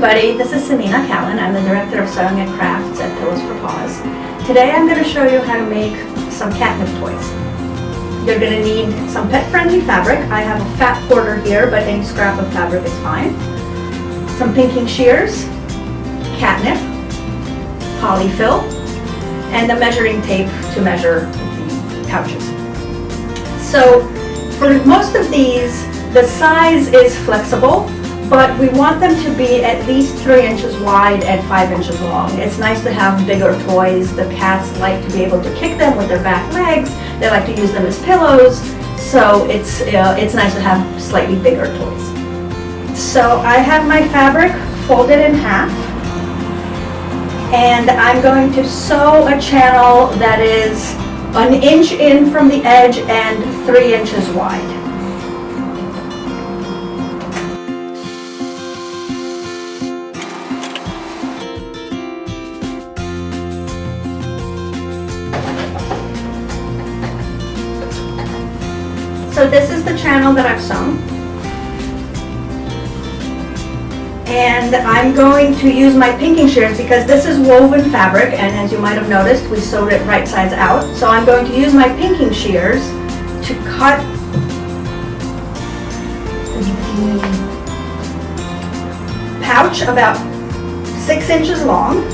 everybody, this is Simina Calin. I'm the Director of Sewing and Crafts at Pillows for Paws. Today I'm going to show you how to make some catnip toys. You're going to need some pet-friendly fabric. I have a fat quarter here, but any scrap of fabric is fine. Some pinking shears, catnip, polyfill, and the measuring tape to measure the pouches. So for most of these, the size is flexible, but we want them to be at least 3 inches wide and 5 inches long. It's nice to have bigger toys. The cats like to be able to kick them with their back legs. They like to use them as pillows. So it's nice to have slightly bigger toys. So I have my fabric folded in half, and I'm going to sew a channel that is 1 inch in from the edge and 3 inches wide. So this is the channel that I've sewn, and I'm going to use my pinking shears because this is woven fabric, and as you might have noticed, we sewed it right sides out. So I'm going to use my pinking shears to cut the pouch about 6 inches long,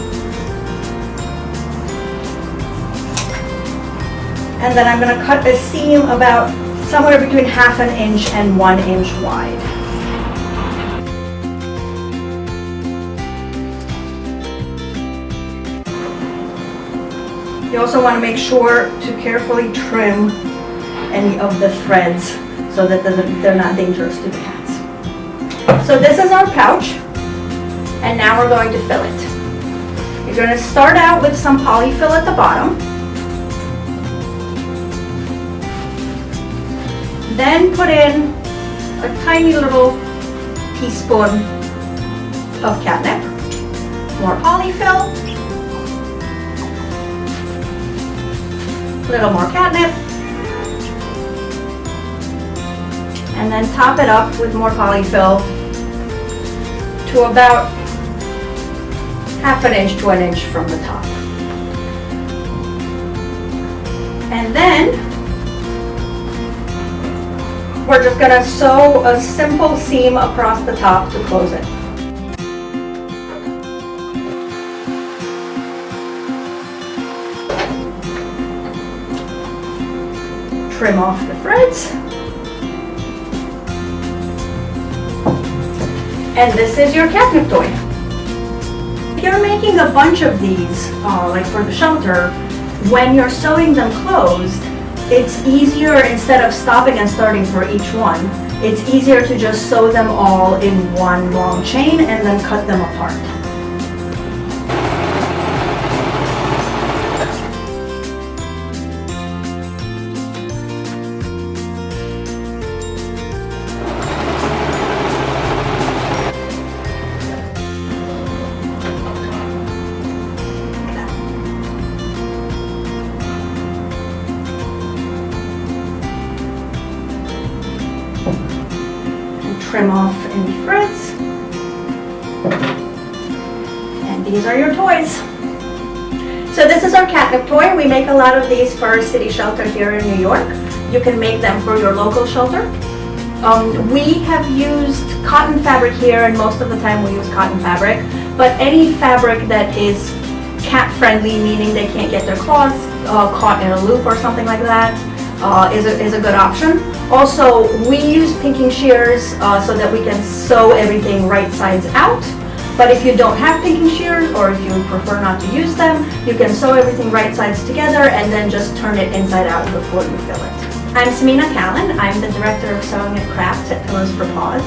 and then I'm going to cut a seam about somewhere between 1/2 inch and 1 inch wide. You also want to make sure to carefully trim any of the threads so that they're not dangerous to the cats. So this is our pouch, and now we're going to fill it. You're going to start out with some polyfill at the bottom. Then put in a tiny little teaspoon of catnip, more polyfill, a little more catnip, and then top it up with more polyfill to about 1/2 inch to 1 inch from the top. And then we're just going to sew a simple seam across the top to close it. Trim off the threads. And this is your catnip toy. If you're making a bunch of these, like for the shelter, when you're sewing them closed, it's easier, instead of stopping and starting for each one, it's easier to just sew them all in one long chain and then cut them apart. Trim off any threads, and these are your toys. So this is our catnip toy. We make a lot of these for our city shelter here in New York. You can make them for your local shelter. We have used cotton fabric here, and most of the time we use cotton fabric, but any fabric that is cat friendly, meaning they can't get their claws caught in a loop or something like that, is a good option. Also, we use pinking shears so that we can sew everything right sides out. But if you don't have pinking shears, or if you prefer not to use them, you can sew everything right sides together and then just turn it inside out before you fill it. I'm Simina Calin. I'm the Director of Sewing and Crafts at Pillows for Paws.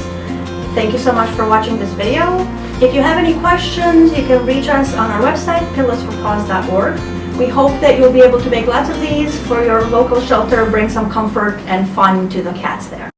Thank you so much for watching this video. If you have any questions, you can reach us on our website, pillowsforpaws.org. We hope that you'll be able to make lots of these for your local shelter, bring some comfort and fun to the cats there.